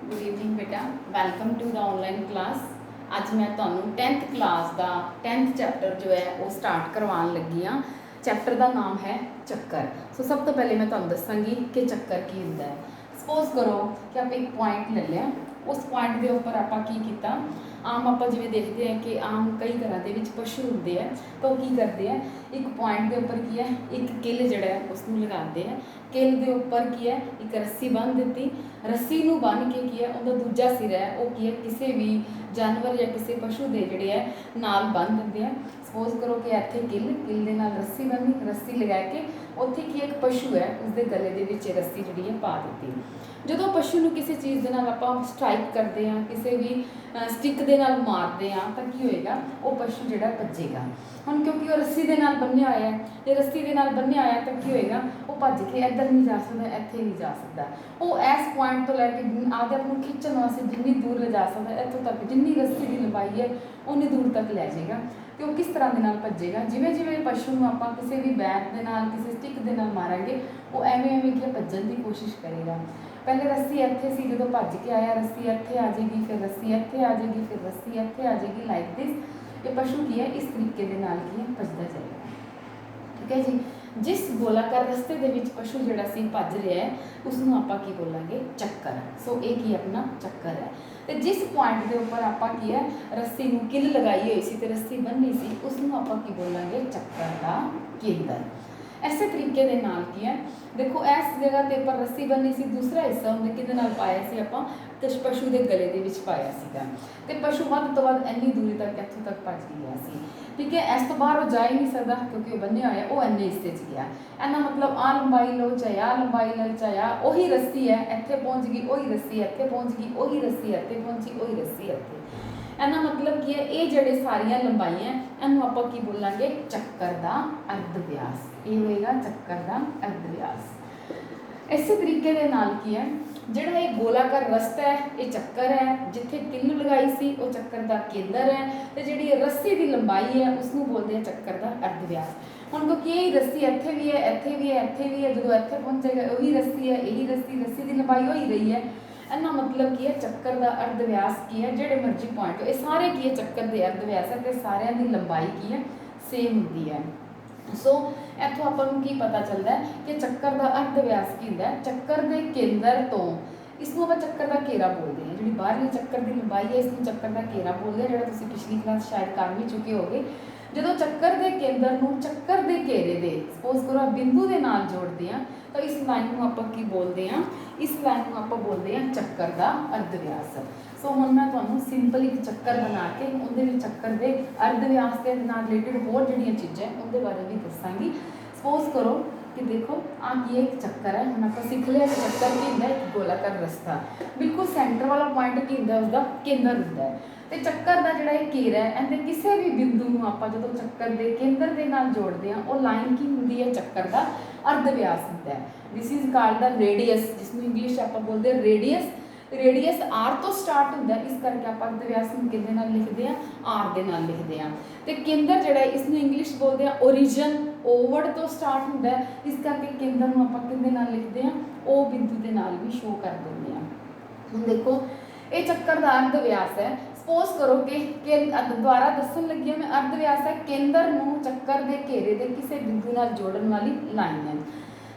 Good evening बेटा, welcome to the online class. अज मैं तुहानू 10th क्लास का 10th चैप्टर जो है वो स्टार्ट करवाने लगी हाँ। चैप्टर का नाम है चक्कर। सो सब तो पहले मैं तुहानू दसांगी कि चक्कर की होंदा है। सपोज करो कि आप एक पॉइंट ले लिया, उस पॉइंट के उपर आप की किया, आम आप जिवें देखते हैं कि आम कई घरों के पशु होंगे हैं तो की करते हैं, एक पॉइंट के उपर की है एक किल जड़ा है उसनू लगाते हैं। किल के उपर की है एक रस्सी बन दी, रस्सी नू बन के की है उनका दूजा सिर है वो की है किसी भी जानवर या किसी पशु के जड़े है नाल बन देंगे हैं। सपोज करो कि इत्थे किल किल के नाल रस्सी बनी, रस्सी लगा के उत्थे की एक पशु है उसके गले के विच रस्सी जी है पा दी। जो पशु को किसी चीज़ के नाल आपां स्ट्राइक करते हैं, किसी भी स्टिक के नाल मारते हैं तो की होएगा, वो पशु जिहड़ा भजेगा। हुण क्योंकि वो रस्सी के नाल बन्निया होया है, जे रस्सी के नाल बन्निया होया तो की होएगा, वो भज के इधर नहीं जा सकता, इत्थे नहीं जा सकता। वो इस पॉइंट तो लैके आपदे आप नूं खिच्चण वास्ते जिन्नी दूर ले जा सकता, इत्थों तक जिन्नी रस्सी की लंबाई है उन्नी दूर तक लै जाएगा। तो वो किस तरह के नाल भजेगा, जिवें जिवें पशु नूं आपां किसी भी बैट के नाल किसी स्टिक के नाल मारांगे वो एवें एवें कि भज्जण की कोशिश करेगा। पहले रस्सी इत्थे सी, जो भज के आया रस्सी इत्थे आ जाएगी, फिर रस्सी इत्थे आ जाएगी, फिर रस्सी इत्थे आ जाएगी, लाइक दिस। ये पशु की है इस तरीके के नाल की है भजदा जाएगा। ठीक है जी। जिस गोलाकार रस्ते के विच पशु जिहड़ा सी भज रहा है उसनूं आपां की बोलांगे चक्कर। सो ये की अपना चक्कर है। तो जिस पॉइंट के उपर आपां की है रस्सी नूं किल लगाई हुई सी ते रस्सी बन्नी सी उसनूं आपां की बोलांगे चक्कर का केंद्र। ऐसे तरीके के नाल की है, देखो इस जगह के उपर रस्सी बनी सी, दूसरा हिस्सा उन्हें किहदे नाल पाया सी आपां ते पशु के गले के विच पाया सीगा ते पशु वध तो वध इन्नी दूरी तक इत्थों तक भज गया सी। ठीक है, इस तो बाहर वो जा ही नहीं सकता क्योंकि वो बन्निया होया वो इन्ने हिस्से च गया। इन्ना मतलब आ लंबाई लो चाहे आ लंबाई लो चाहे आ उही रस्सी है इत्थे पहुँच गई, उही रस्सी इत्थे पहुँच गई, उही रस्सी इत्थे पहुँची, उही रस्सी इत्थे। इन्ना मतलब की है ये जड़े सारिया लंबाइयां इनू आपां की बोलांगे चक्कर का अर्ध व्यास। ये होएगा चक्कर का अर्ध व्यास। इस तरीके के नाल की है जिहड़ा ये गोलाकार रस्ता है ये चक्कर है, जिथे किल लगाई सी वो चक्कर का केंद्र है, तो जिहड़ी रस्सी की लंबाई है उसनू बोलते हैं चक्कर का अर्ध व्यास। हुण क्योंकि यही रस्सी इत्थे भी है, इत्थे भी है, इत्थे भी है, जो इत्थे पहुंचेगा वही रस्सी है, यही रस्सी रस्सी की लंबाई हो ही रही है। इन्ना मतलब की है चक्कर का अर्ध व्यास की है जिहड़े मर्जी पॉइंट ये सारे की है चक्कर के अर्ध व्यास है, तो सारिਆਂ की लंबाई की है सेम होती है। सो इत्थों आपां नूं की पता चलता है कि चक्कर का अर्ध व्यास की होंदा है चक्कर के केंद्र तो, इसनूं आपां चक्कर का घेरा बोलते हैं। जिहड़ी बाहरली चक्कर की लंबाई है इसनूं चक्कर का घेरा बोलते हैं, जिहड़ा तुसीं पिछली क्लास शायद कर भी चुके होगे। जो चक्कर के केंद्र नूं चक्कर के घेरे दे सपोज करो बिंदु के नाल जोड़ते हैं तो इस लाइन नूं आपां की बोलते हैं, इस लाइन नूं आपां बोलते हैं चक्कर का अर्ध व्यास। सो हुण मैं तुहानूं सिंपल एक चक्कर बना के उहदे विच चक्कर के अर्ध व्यास के नाल रिलेटेड होर जिहड़ियां चीज़ां उहदे बारे भी दसांगी। सपोज करो कि देखो आ की एक चक्कर है, हम आप सीख लिया कि चक्कर की होंदा एक गोलाकार रस्ता, बिल्कुल सेंटर वाला पॉइंट की होंदा उसका केंद्र होंदा है। तो चक्कर का जिहड़ा घेरा है इहदे किसी भी बिंदु नूं आपां जदों चक्कर के केंद्र के नाल जोड़ते हैं वो लाइन की होंदी है चक्कर का अर्ध व्यास होंदा है। This is called the radius, जिसनूं इंग्लिश आपां बोलते हैं रेडियस। रेडियस आर तो स्टार्ट होंदा है, इस करके आप अर्ध व्यास नूं किहदे नाल लिखते हैं आर दे नाल लिखते हैं। तो केंद्र जिहड़ा है इसनूं इंग्लिश बोलते हैं ओरिजन, ओ वर्ड तो स्टार्ट होंदा है, इस करके केंद्र नूं आपां किहदे नाल लिखते हैं ओ बिंदु के नाल भी शो कर देंगे हैं। हुण देखो ये चक्कर का अर्ध व्यास है। सपोज करो कि द्वारा दसन लगी मैं अर्ध व्यास है केंद्र नूं चक्कर के घेरे के किसी बिंदु नाल जोड़न वाली लाइन है।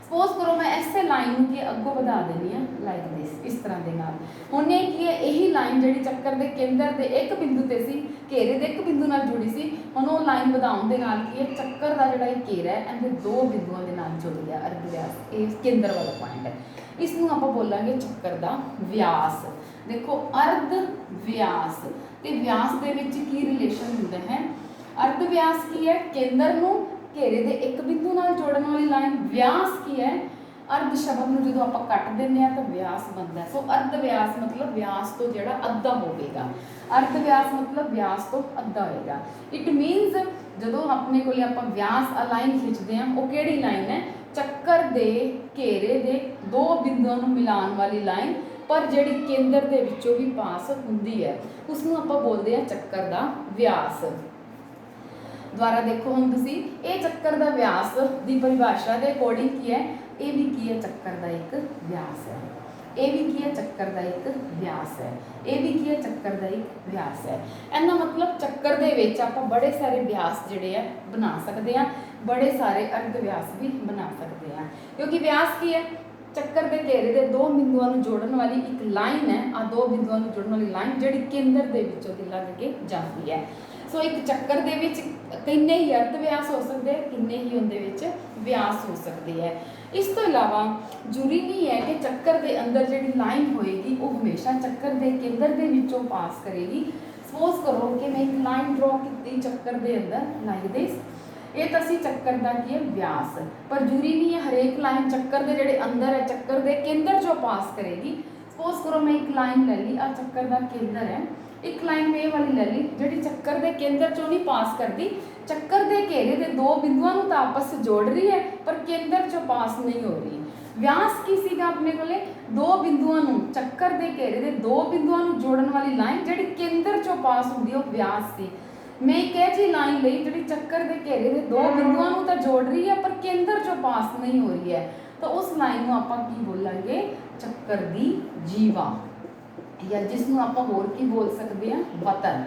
सपोज करो मैं ऐसे लाइन के अगों बढ़ा देनी है लाइक दिस, इस तरह के नाल। हुण ये की है यही लाइन जिहड़ी चक्कर के केंद्र के एक बिंदु ते सी घेरे के एक बिंदु नाल जुड़ी सी, हुण वो लाइन वधाउण दे नाल की है चक्कर का जिहड़ा घेरा है इहदे दो बिंदुओं के नाल जुड़ गया अर्ध व्यास, ये केंद्र वाला पॉइंट है। इसनूं आपां बोलांगे चक्कर का व्यास। देखो अर्ध व्यास ते व्यास दे विच की रिलेशन हुंदा है, अर्ध व्यास की है केंद्र नूं घेरे दे एक बिंदु नाल जोड़न वाली लाइन, व्यास की है अर्ध शब्द नूं जदों आपां कट दिंदे आ तो व्यास बनता है। सो अर्ध व्यास मतलब व्यास तो जिहड़ा अद्धा होवेगा, अर्ध व्यास मतलब व्यास तो अद्धा होएगा। इट मीनस जदों अपने कोल आपां व्यास आ लाइन खिंचदे आ वो किहड़ी लाइन है चक्कर दे घेरे दे दो बिंदुओं नूं मिलाण वाली लाइन, पर जिहड़ी केंद्र दे विचों भी पास हुंदी है उसनूं आपां बोलदे आ चक्कर दा व्यास। द्वारा देखो हम तुसी ये चक्कर का व्यास की परिभाषा के अकॉर्डिंग की है, ये भी की है चक्कर का एक व्यास है। ये भी की है चक्कर का एक व्यास है, ये भी की है चक्कर का एक व्यास है। इहदा मतलब चक्कर दे विच आपां बड़े सारे व्यास जिहड़े है बना सकते हैं, बड़े सारे अर्ध व्यास भी बना सकते हैं। क्योंकि व्यास की है चक्कर के घेरे के दो बिंदुओं को जोड़न वाली एक लाइन है। आ दो बिंदुओं को जोड़न वाली लाइन जिहड़ी केंद्र के विचों दी लग के जाती है। सो एक चक्कर दे विच किन्ने ही अर्ध व्यास हो सकते हैं, किन्ने ही उनदे विच व्यास हो सकते हैं। इस तो इलावा जरूरी नहीं है कि चक्कर के अंदर जिहड़ी लाइन होएगी वो हमेशा चक्कर के केंद्र के विचों पास करेगी। सपोज करो कि मैं एक लाइन ड्रॉ की चक्कर के अंदर लाइक दिस, ये तो असी चक्कर का की है व्यास, पर जरूरी नहीं है हरेक लाइन चक्कर के जिहड़े अंदर है चक्कर के केंद्र जो पास करेगी। सपोज करो मैं एक लाइन ले ली, आ चक्कर का केंद्र है, एक लाइन में ये वाली ले ली जिहड़ी चक्कर के केंद्र चों नहीं पास करती, चक्कर के घेरे के दो बिंदुओं को तो आपस से जोड़ रही है पर केंद्र चो पास नहीं हो रही। व्यास की सीगा अपने कोले दो बिंदुओं को चक्कर के घेरे के दो बिंदुओं को जोड़न वाली लाइन जिहड़ी केंद्र चो पास होंदी है व्यास सी। मैं एक ऐसी लाइन ली जिहड़ी चक्कर के घेरे के दो बिंदुओं को तो जोड़ रही है पर केंद्र चो पास नहीं हो रही है, तो उस लाइन को आपां की बोलांगे चक्कर दी जीवा, या जिसनों आपां होर की बोल सकते हैं वतन,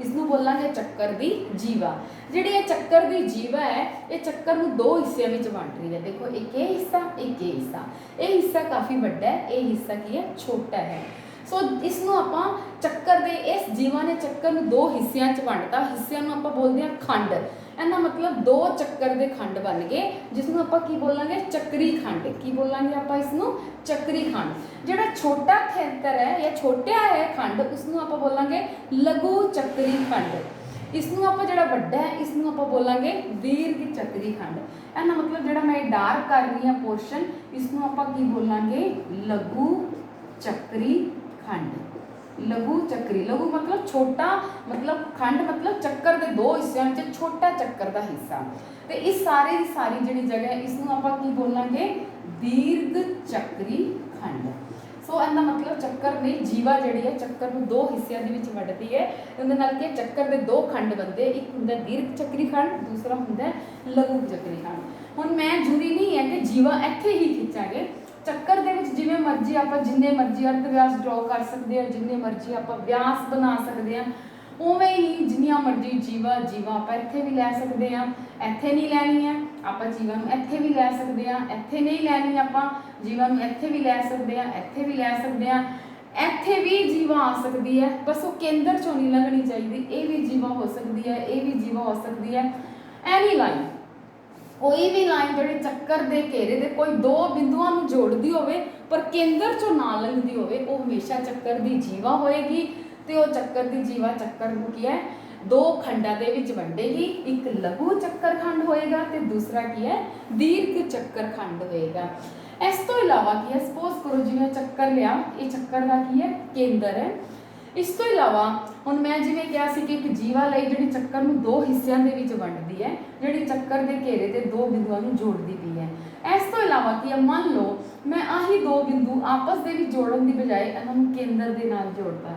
इसनों बोलांगे चक्कर दी जीवा। जिहड़ी ये चक्कर दी जीवा है ये चक्कर नूं दो हिस्सों में बांट रही है। देखो एक ये हिस्सा, एक ये हिस्सा, ये हिस्सा काफ़ी बड़ा है, ये हिस्सा की है छोटा है। सो इसनों आपां चक्कर दे इस जीवा ने चक्कर नूं दो हिस्सों च वंडता, हिस्सों नूं आपां बोलते हैं खंड। इहदा मतलब दो चक्कर के खंड बन गए जिसनों आपां की बोलांगे चक्री खंड। की बोलांगे आपां इसनूं चक्री खंड। जिहड़ा छोटा खेतर है या छोटा है खंड उसनूं आपां बोलांगे लघु चक्री खंड। इसनूं आपां जिहड़ा वड्डा है इसनूं आपां बोलांगे दीर्घ चक्री खंड। इहदा मतलब जिहड़ा मैं डार्क कर रही हां पोर्शन इसनूं आपां की बोलांगे लघु चक्री खंड। लघु चक्री, लघु मतलब छोटा, मतलब खंड मतलब चक्कर के दो हिस्सों में छोटा चक्कर का हिस्सा। तो इस सारी की सारी जिहड़ी जगह है इसनूं आपां की बोलांगे दीर्घ चक्री खंड। सो इहदा मतलब चक्कर ने जीवा जिहड़ी है चक्कर नूं दो हिस्सों दे विच वंडदी है, उहदे नाल कि चक्कर के दो खंड बनते, एक हुंदा दीर्घ चक्री खंड, दूसरा हुंदा लघु चक्री खंड। हुण मैं जरूरी नहीं है कि जीवा इत्थे ही खिंचांगे, चक्कर दे विच जिवें मर्जी आपां जिन्ने मर्जी अर्ध व्यास ड्रॉ कर सकते हैं, जिन्ने मर्जी आपां व्यास बना सकते हैं, उवें ही जिन्नियां मर्जी जीवा आपां इत्थे भी लै सकते हैं, इत्थे नहीं लैनी है आपां जीवा नूं इत्थे भी लै सकते हैं, इत्थे नहीं लैनी आपां जीवा नूं इत्थे भी लै सकते हैं, इत्थे भी लै सकते हैं, इत्थे भी जीवा आ सकती है, बस वो केंद्र चों नहीं लगनी चाहिए। ये भी जीवा हो सकती है, ये भी जीवा हो सकती है। एनी लाइन, कोई भी लाइन जिहड़ी चक्कर के घेरे के कोई दो बिंदुओं को जोड़ती होवे पर केंद्र चों ना लंघदी होवे वो हमेशा चक्कर की जीवा होएगी। तो वो चक्कर की जीवा चक्कर को की है दो खंडा दे विच वंडेगी, एक लघु चक्कर खंड होएगा तो दूसरा की है दीर्घ चक्कर खंड होएगा। इस तो इलावा की है सपोज करो जिवें चक्कर लिया, ये चक्कर का की है केंद्र है। इस तो इलावा हुण मैं जिवें कहा सी कि एक जीवा लई जिहड़ी चक्कर नूं दो हिस्सों दे विच वंडदी है, जिहड़ी चक्कर के घेरे ते दो बिंदुओं नूं जोड़दी पई है। इस तो इलावा की है मान लो मैं आही दो बिंदु आपस दे विच जोड़न दी बजाय इन्हां नूं केंद्र दे नाल जोड़दा,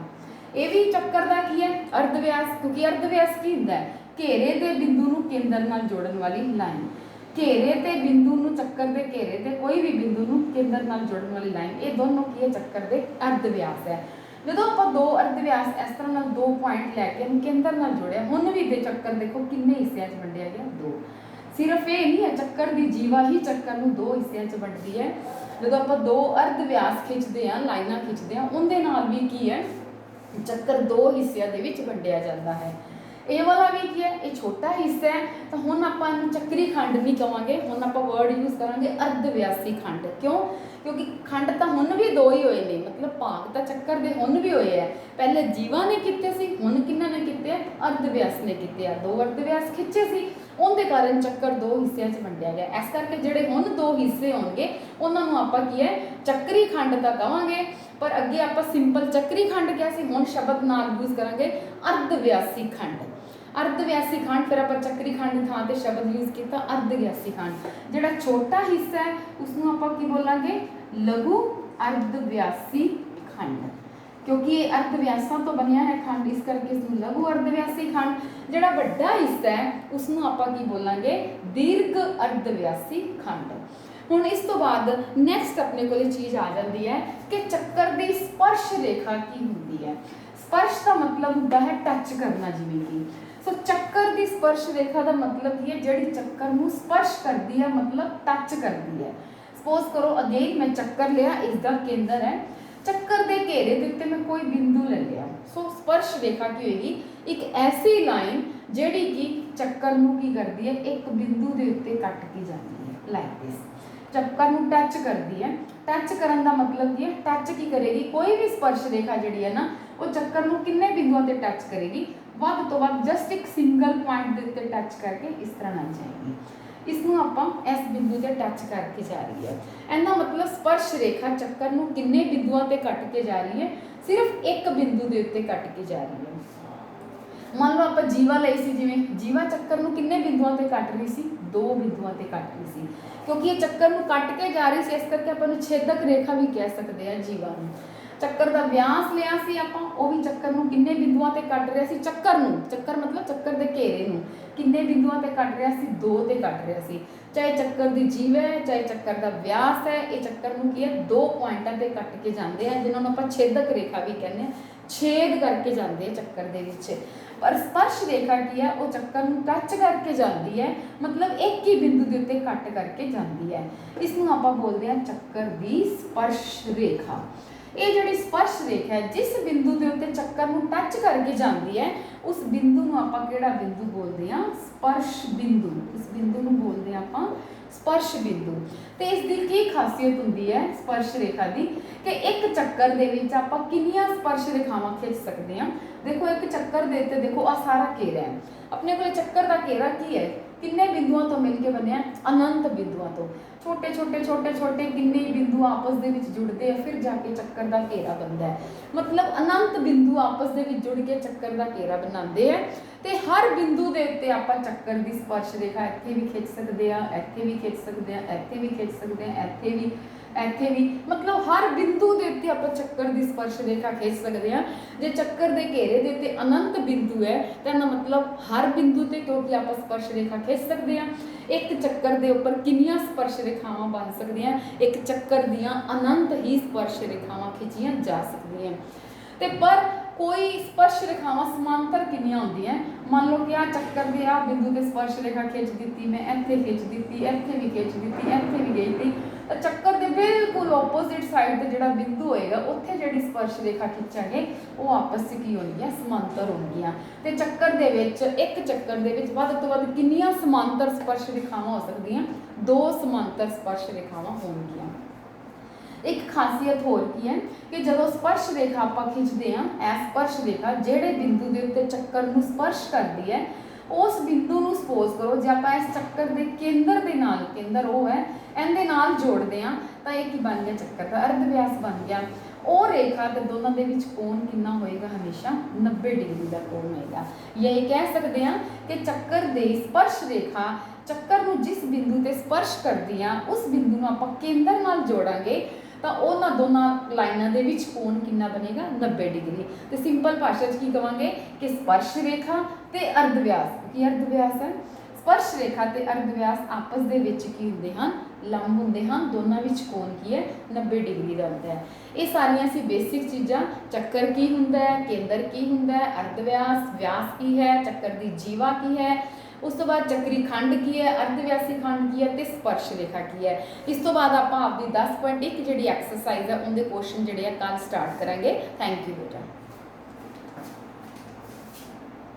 ये भी चक्कर का की है अर्ध व्यास, क्योंकि अर्ध व्यास की हुंदा है घेरे के बिंदु नूं केंद्र नाल जोड़न वाली लाइन। घेरे ते बिंदु नूं चक्कर के घेरे ते कोई भी बिंदु नूं केंद्र नाल जोड़न वाली लाइन, ये दोनों की है चक्कर के अर्ध व्यास है। जो आप दो अर्ध व्यास इस तरह नाल दो पॉइंट लैके केंद्र नाल जोड़िया, हुण भी दे चक्कर देखो किन्ने हिस्सों च वंडिया गया दो। सिर्फ ये नहीं है चक्कर की जीवा ही चक्कर नूं दो हिस्सों च वंडदी है। जो आप दो अर्ध व्यास खिंचते हैं, लाइनां खिंचते हैं, उनके नाल भी की है चक्कर दो हिस्सों के विच वंडिया जाता है। ये वाला भी की है ये छोटा हिस्सा है, तो हुण आपां इहनूं चक्री खंड नहीं कहांगे, हुण आपां वर्ड यूज करांगे अर्धव्यासी खंड। क्यों? क्योंकि खंड तो हुण भी दो ही होए ने, मतलब भाग तो चक्कर दे हुण भी होए है। पहले जीवा ने कीते सी, हुण किन्हां ने कीते? अर्धव्यास ने कीते आ। दो अर्धव्यास खिंचे सी, उनके कारण चक्कर दो हिस्सों च वंडिया गया। इस करके जिहड़े हुण दो हिस्से होणगे उन्हां नूं आपां की है चक्री खंड तां कहांगे, पर अगे आपां सिंपल चक्री खंड क्या सी, हुण शब्द नाल यूज करांगे अर्धव्यासी खंड। अर्धव्यासी खंड, फिर आप चक्री खंड थां ते शब्द यूज किया अर्धव्यासी खंड। जिहड़ा छोटा हिस्सा है उसनूं आपां की बोलांगे लघु अर्धव्यासी खंड, क्योंकि ये अर्धव्यासां तो बनिया है खंड, इस करके इसनूं लघु अर्धव्यासी खंड। जिहड़ा वड्डा हिस्सा है उसनूं आपां की बोलांगे दीर्घ अर्धव्यासी खंड। ਹੁਣ ਇਸ ਤੋਂ ਬਾਅਦ ਨੈਕਸਟ ਆਪਣੇ ਕੋਲ ਚੀਜ਼ ਆ ਜਾਂਦੀ ਹੈ ਕਿ ਚੱਕਰ ਦੀ ਸਪਰਸ਼ ਰੇਖਾ ਕੀ ਹੁੰਦੀ ਹੈ। ਸਪਰਸ਼ ਦਾ ਮਤਲਬ ਹੁੰਦਾ ਹੈ ਟੱਚ ਕਰਨਾ, ਜਿਵੇਂ ਕਿ ਸੋ ਚੱਕਰ ਦੀ ਸਪਰਸ਼ ਰੇਖਾ ਦਾ ਮਤਲਬ ਕੀ ਹੈ, ਜਿਹੜੀ ਚੱਕਰ ਨੂੰ ਸਪਰਸ਼ ਕਰਦੀ ਹੈ, ਮਤਲਬ ਟੱਚ ਕਰਦੀ ਹੈ। ਸਪੋਜ਼ ਕਰੋ ਅਗੇਨ ਮੈਂ ਚੱਕਰ ਲਿਆ, ਇਸ ਦਾ ਕੇਂਦਰ ਹੈ, ਚੱਕਰ ਦੇ ਘੇਰੇ ਦੇ ਉੱਤੇ ਮੈਂ ਕੋਈ ਬਿੰਦੂ ਲੈ ਲਿਆ। ਸੋ ਸਪਰਸ਼ ਰੇਖਾ ਕੀ ਹੋਏਗੀ, ਇੱਕ ਐਸੀ ਲਾਈਨ ਜਿਹੜੀ ਕਿ ਚੱਕਰ ਨੂੰ ਕੀ ਕਰਦੀ ਹੈ, ਇੱਕ ਬਿੰਦੂ ਦੇ ਉੱਤੇ ਕੱਟ ਕੇ ਜਾਂਦੀ ਹੈ, ਲਾਈਕ ਦਿਸ। ਚੱਕਰ ਨੂੰ ਟੱਚ ਕਰਦੀ ਹੈ। ਟੱਚ ਕਰਨ ਦਾ ਮਤਲਬ ਕੀ ਹੈ, ਟੱਚ ਕੀ ਕਰੇਗੀ, ਕੋਈ ਵੀ ਸਪਰਸ਼ ਰੇਖਾ ਜਿਹੜੀ ਹੈ ਨਾ ਉਹ ਚੱਕਰ ਨੂੰ ਕਿੰਨੇ ਬਿੰਦੂਆਂ ਤੇ ਟੱਚ ਕਰੇਗੀ, ਵੱਧ ਤੋਂ ਵੱਧ ਜਸਟ ਇੱਕ ਸਿੰਗਲ ਪੁਆਇੰਟ ਦੇ ਉੱਤੇ ਟੱਚ ਕਰਕੇ ਇਸ ਤਰ੍ਹਾਂ ਨਾਲ ਜਾਏਗੀ। ਇਸ ਨੂੰ ਆਪਾਂ ਇਸ ਬਿੰਦੂ ਤੇ ਟੱਚ ਕਰਕੇ ਜਾ ਰਹੀ ਹੈ। ਇਹਦਾ ਮਤਲਬ ਸਪਰਸ਼ ਰੇਖਾ ਚੱਕਰ ਨੂੰ ਕਿੰਨੇ ਬਿੰਦੂਆਂ ਤੇ ਕੱਟ ਕੇ ਜਾ ਰਹੀ ਹੈ, ਸਿਰਫ ਇੱਕ ਬਿੰਦੂ ਦੇ ਉੱਤੇ ਕੱਟ ਕੇ ਜਾ ਰਹੀ ਹੈ। ਮੰਨ ਲਓ ਆਪਾਂ ਜੀਵਾ ਲਈ ਸੀ, ਜਿਵੇਂ ਜੀਵਾ ਚੱਕਰ ਨੂੰ ਕਿੰਨੇ ਬਿੰਦੂਆਂ ਤੇ ਕੱਟ ਰਹੀ ਸੀ, 2 ਬਿੰਦੂਆਂ ਤੇ ਕੱਟ ਰਹੀ ਸੀ, ਕਿਉਂਕਿ ਇਹ ਚੱਕਰ ਨੂੰ ਕੱਟ ਕੇ ਜਾ ਰਹੀ ਸੀ, ਇਸ ਕਰਕੇ ਆਪਾਂ ਨੂੰ ਛੇਦਕ ਰੇਖਾ ਵੀ ਕਹਿ ਸਕਦੇ ਆ ਜੀਵਾ ਨੂੰ। ਚੱਕਰ ਦਾ ਵਿਆਸ ਲਿਆ ਸੀ ਆਪਾਂ, ਉਹ ਵੀ ਚੱਕਰ ਨੂੰ ਕਿੰਨੇ ਬਿੰਦੂਆਂ ਤੇ ਕੱਟ ਰਿਹਾ ਸੀ, ਚੱਕਰ ਨੂੰ, ਚੱਕਰ ਮਤਲਬ ਚੱਕਰ ਦੇ ਘੇਰੇ ਨੂੰ ਕਿੰਨੇ ਬਿੰਦੂਆਂ ਤੇ ਕੱਟ ਰਿਹਾ ਸੀ, 2 ਤੇ ਕੱਟ ਰਿਹਾ ਸੀ। ਚਾਹੇ ਚੱਕਰ ਦੀ ਜੀਵ ਹੈ, ਚਾਹੇ ਚੱਕਰ ਦਾ ਵਿਆਸ ਹੈ, ਇਹ ਚੱਕਰ ਨੂੰ ਕੀ ਹੈ, 2 ਪੁਆਇੰਟਾਂ ਤੇ ਕੱਟ ਕੇ ਜਾਂਦੇ ਆ, ਜਿਨ੍ਹਾਂ ਨੂੰ ਆਪਾਂ ਛੇਦਕ ਰੇਖਾ ਵੀ ਕਹਿੰਦੇ ਆ, ਛੇਦ ਕਰਕੇ ਜਾਂਦੇ ਆ ਚੱਕਰ ਦੇ ਵਿੱਚ। ਪਰ ਸਪਰਸ਼ ਰੇਖਾ ਕੀ ਹੈ, ਉਹ ਚੱਕਰ ਨੂੰ ਟੱਚ ਕਰਕੇ ਜਾਂਦੀ ਹੈ, ਮਤਲਬ ਇੱਕ ਹੀ ਬਿੰਦੂ ਦੇ ਉੱਤੇ ਕੱਟ ਕਰਕੇ ਜਾਂਦੀ ਹੈ। ਇਸ ਨੂੰ ਆਪਾਂ ਬੋਲਦੇ ਹਾਂ ਚੱਕਰ ਦੀ ਸਪਰਸ਼ ਰੇਖਾ। ਇਹ ਜਿਹੜੀ ਸਪਰਸ਼ ਰੇਖਾ ਹੈ, ਜਿਸ ਬਿੰਦੂ ਦੇ ਉੱਤੇ ਚੱਕਰ ਨੂੰ ਟੱਚ ਕਰਕੇ ਜਾਂਦੀ ਹੈ, ਉਸ ਬਿੰਦੂ ਨੂੰ ਆਪਾਂ ਕਿਹੜਾ ਬਿੰਦੂ ਬੋਲਦੇ ਹਾਂ, ਸਪਰਸ਼ ਬਿੰਦੂ। ਇਸ ਬਿੰਦੂ ਨੂੰ ਬੋਲਦੇ ਹਾਂ ਆਪਾਂ ਸਪਰਸ਼ ਬਿੰਦੂ। ਤੇ ਇਸ ਦੀ ਕੀ ਖਾਸੀਅਤ ਹੁੰਦੀ ਹੈ ਸਪਰਸ਼ ਰੇਖਾ ਦੀ, ਕਿ ਇੱਕ ਚੱਕਰ ਦੇ ਵਿੱਚ ਆਪਾਂ ਕਿੰਨੀਆਂ ਸਪਰਸ਼ ਰੇਖਾਵਾਂ ਖਿੱਚ ਸਕਦੇ ਹਾਂ। ਦੇਖੋ ਇੱਕ ਚੱਕਰ ਦੇ ਉੱਤੇ ਦੇਖੋ ਆ ਸਾਰਾ ਘੇਰਾ ਹੈ, ਆਪਣੇ ਕੋਲ ਚੱਕਰ ਦਾ ਘੇਰਾ ਕੀ ਹੈ, ਕਿੰਨੇ ਬਿੰਦੂਆਂ ਤੋਂ ਮਿਲ ਕੇ ਬਣਿਆ, ਅਨੰਤ ਬਿੰਦੂਆਂ ਤੋਂ। ਛੋਟੇ ਛੋਟੇ ਕਿੰਨੇ ਬਿੰਦੂ ਆਪਸ ਦੇ ਵਿੱਚ ਜੁੜਦੇ ਆ, ਫਿਰ ਜਾ ਕੇ ਚੱਕਰ ਦਾ ਘੇਰਾ ਬਣਦਾ ਹੈ। ਮਤਲਬ ਅਨੰਤ ਬਿੰਦੂ ਆਪਸ ਦੇ ਵਿੱਚ ਜੁੜ ਕੇ ਚੱਕਰ ਦਾ ਘੇਰਾ ਬਣਾਉਂਦੇ ਆ। ਤੇ ਹਰ ਬਿੰਦੂ ਦੇ ਉੱਤੇ ਆਪਾਂ ਚੱਕਰ ਦੀ ਸਪਰਸ਼ ਰੇਖਾ ਇੱਥੇ ਵੀ ਖਿੱਚ ਸਕਦੇ ਆ, ਇੱਥੇ ਵੀ ਖਿੱਚ ਸਕਦੇ ਆ, ਇੱਥੇ ਵੀ ਖਿੱਚ ਸਕਦੇ ਆ, ਇੱਥੇ ਵੀ, ਮਤਲਬ ਹਰ ਬਿੰਦੂ ਦੇ ਉੱਤੇ ਆਪਾਂ ਚੱਕਰ ਦੀ ਸਪਰਸ਼ ਰੇਖਾ ਖਿੱਚ ਸਕਦੇ ਆ। ਜੇ ਚੱਕਰ ਦੇ ਘੇਰੇ ਦੇ ਉੱਤੇ ਅਨੰਤ ਬਿੰਦੂ ਹੈ ਤਾਂ ਇਹਦਾ ਮਤਲਬ ਹਰ ਬਿੰਦੂ ਤੇ ਕਿਉਂਕਿ ਆਪਾਂ ਸਪਰਸ਼ ਰੇਖਾ ਖਿੱਚ ਸਕਦੇ ਆ। ਇੱਕ ਚੱਕਰ ਦੇ ਉੱਪਰ ਕਿੰਨੀਆਂ ਸਪਰਸ਼ ਰੇਖਾਵਾਂ ਬਣ ਸਕਦੀਆਂ, ਇੱਕ ਚੱਕਰ ਦੀਆਂ ਅਨੰਤ ਹੀ ਸਪਰਸ਼ ਰੇਖਾਵਾਂ ਖਿੱਚੀਆਂ ਜਾ ਸਕਦੀਆਂ। ਤੇ ਪਰ ਕੋਈ ਸਪਰਸ਼ ਰੇਖਾਵਾਂ ਸਮਾਂਤਰ ਕਿੰਨੀਆਂ ਹੁੰਦੀਆਂ, ਮੰਨ ਲਓ ਕਿ ਆ ਚੱਕਰ ਦੇ ਆ ਬਿੰਦੂ ਤੇ ਸਪਰਸ਼ ਰੇਖਾ ਖਿੱਚ ਦਿੱਤੀ, ਮੈਂ ਇੱਥੇ ਖਿੱਚ ਦਿੱਤੀ, ਇੱਥੇ ਵੀ ਖਿੱਚ ਦਿੱਤੀ, ਇੱਥੇ ਵੀ ਗਈ ਤੀ, ਤਾਂ ਚੱਕਰ ਦੇ ਬਿਲਕੁਲ ਆਪੋਜ਼ਿਟ ਸਾਈਡ ਤੇ ਜਿਹੜਾ ਬਿੰਦੂ ਹੋਏਗਾ ਉੱਥੇ ਜਿਹੜੀ ਸਪਰਸ਼ ਰੇਖਾ ਖਿੱਚਾਂਗੇ ਉਹ ਆਪਸ ਵਿੱਚ ਕੀ ਹੋਣਗੀਆਂ, ਸਮਾਂਤਰ ਹੋਣਗੀਆਂ। ਤੇ ਚੱਕਰ ਦੇ ਵਿੱਚ, ਇੱਕ ਚੱਕਰ ਦੇ ਵਿੱਚ ਵੱਧ ਤੋਂ ਵੱਧ ਕਿੰਨੀਆਂ ਸਮਾਂਤਰ ਸਪਰਸ਼ ਰੇਖਾਵਾਂ ਹੋ ਸਕਦੀਆਂ, 2 ਸਮਾਂਤਰ ਸਪਰਸ਼ ਰੇਖਾਵਾਂ ਹੋਣਗੀਆਂ। ਇੱਕ ਖਾਸੀਅਤ ਹੋਰ ਕੀ ਹੈ ਕਿ ਜਦੋਂ ਸਪਰਸ਼ ਰੇਖਾ ਆਪਾਂ ਖਿੱਚਦੇ ਹਾਂ, ਇਹ ਸਪਰਸ਼ ਰੇਖਾ ਜਿਹੜੇ ਬਿੰਦੂ ਦੇ ਉੱਤੇ ਚੱਕਰ ਨੂੰ ਸਪਰਸ਼ ਕਰਦੀ ਹੈ, ਉਸ ਬਿੰਦੂ ਨੂੰ ਸਪੋਜ਼ ਕਰੋ ਜੇ ਆਪਾਂ ਇਸ ਚੱਕਰ ਦੇ ਕੇਂਦਰ ਦੇ ਨਾਲ, ਕੇਂਦਰ ਉਹ ਹੈ, ਇਹਦੇ ਨਾਲ ਜੋੜਦੇ ਹਾਂ ਤਾਂ ਇਹ ਕੀ ਬਣ ਗਿਆ, ਚੱਕਰ ਦਾ ਅਰਧ ਵਿਆਸ ਬਣ ਗਿਆ। ਉਹ ਰੇਖਾ ਤੇ ਦੋਨਾਂ ਦੇ ਵਿੱਚ ਕੋਣ ਕਿੰਨਾ ਹੋਏਗਾ, ਹਮੇਸ਼ਾ 90 ਡਿਗਰੀ ਦਾ ਕੋਣ ਹੋਏਗਾ। ਇਹ ਕਹਿ ਸਕਦੇ ਹਾਂ ਕਿ ਚੱਕਰ ਦੀ ਸਪਰਸ਼ ਰੇਖਾ ਚੱਕਰ ਨੂੰ ਜਿਸ ਬਿੰਦੂ ਤੇ ਸਪਰਸ਼ ਕਰਦੀ ਆ, ਉਸ ਬਿੰਦੂ ਨੂੰ ਆਪਾਂ ਕੇਂਦਰ ਨਾਲ ਜੋੜਾਂਗੇ ਤਾਂ ਉਹਨਾਂ ਦੋਨਾਂ ਲਾਈਨਾਂ ਦੇ ਵਿੱਚ ਕੋਣ ਕਿੰਨਾ ਬਣੇਗਾ, 90 ਡਿਗਰੀ। ਤੇ ਸਿੰਪਲ ਭਾਸ਼ਾ 'ਚ ਕੀ ਕਵਾਂਗੇ ਕਿ ਸਪਰਸ਼ ਰੇਖਾ ਤੇ ਅਰਧ ਵਿਆਸ, ਕੀ ਅਰਧ ਵਿਆਸ ਹੈ, ਸਪਰਸ਼ ਰੇਖਾ ਤੇ ਅਰਧ ਵਿਆਸ ਆਪਸ ਦੇ ਵਿੱਚ ਕੀ ਹੁੰਦੇ ਹਨ, ਲੰਬ ਹੁੰਦੇ ਹਨ। ਦੋਨਾਂ ਵਿੱਚ ਕੋਣ ਕੀ ਹੈ, 90 ਡਿਗਰੀ ਦਾ ਹੁੰਦਾ ਹੈ। ਇਹ ਸਾਰੀਆਂ ਸੀ ਬੇਸਿਕ ਚੀਜ਼ਾਂ, ਚੱਕਰ ਕੀ ਹੁੰਦਾ ਹੈ, ਕੇਂਦਰ ਕੀ ਹੁੰਦਾ ਹੈ, ਅਰਧ ਵਿਆਸ, ਵਿਆਸ ਕੀ ਹੈ, ਚੱਕਰ ਦੀ ਜੀਵਾ ਕੀ ਹੈ, ਉਸ ਤੋਂ ਬਾਅਦ ਚੱਕਰੀ ਖੰਡ ਕੀ ਹੈ, ਅਰਧ ਵਿਆਸੀ ਖੰਡ ਕੀ ਹੈ ਤੇ ਸਪਰਸ਼ ਰੇਖਾ ਕੀ ਹੈ। ਇਸ ਤੋਂ ਬਾਅਦ ਆਪਾਂ ਆਪਦੀ 10.1 ਜਿਹੜੀ ਐਕਸਰਸਾਈਜ਼ ਹੈ ਉਹਦੇ ਕੁਐਸਚਨ ਜਿਹੜੇ ਆ ਕੱਲ ਸਟਾਰਟ ਕਰਾਂਗੇ। ਥੈਂਕ ਯੂ ਬੇਟਾ।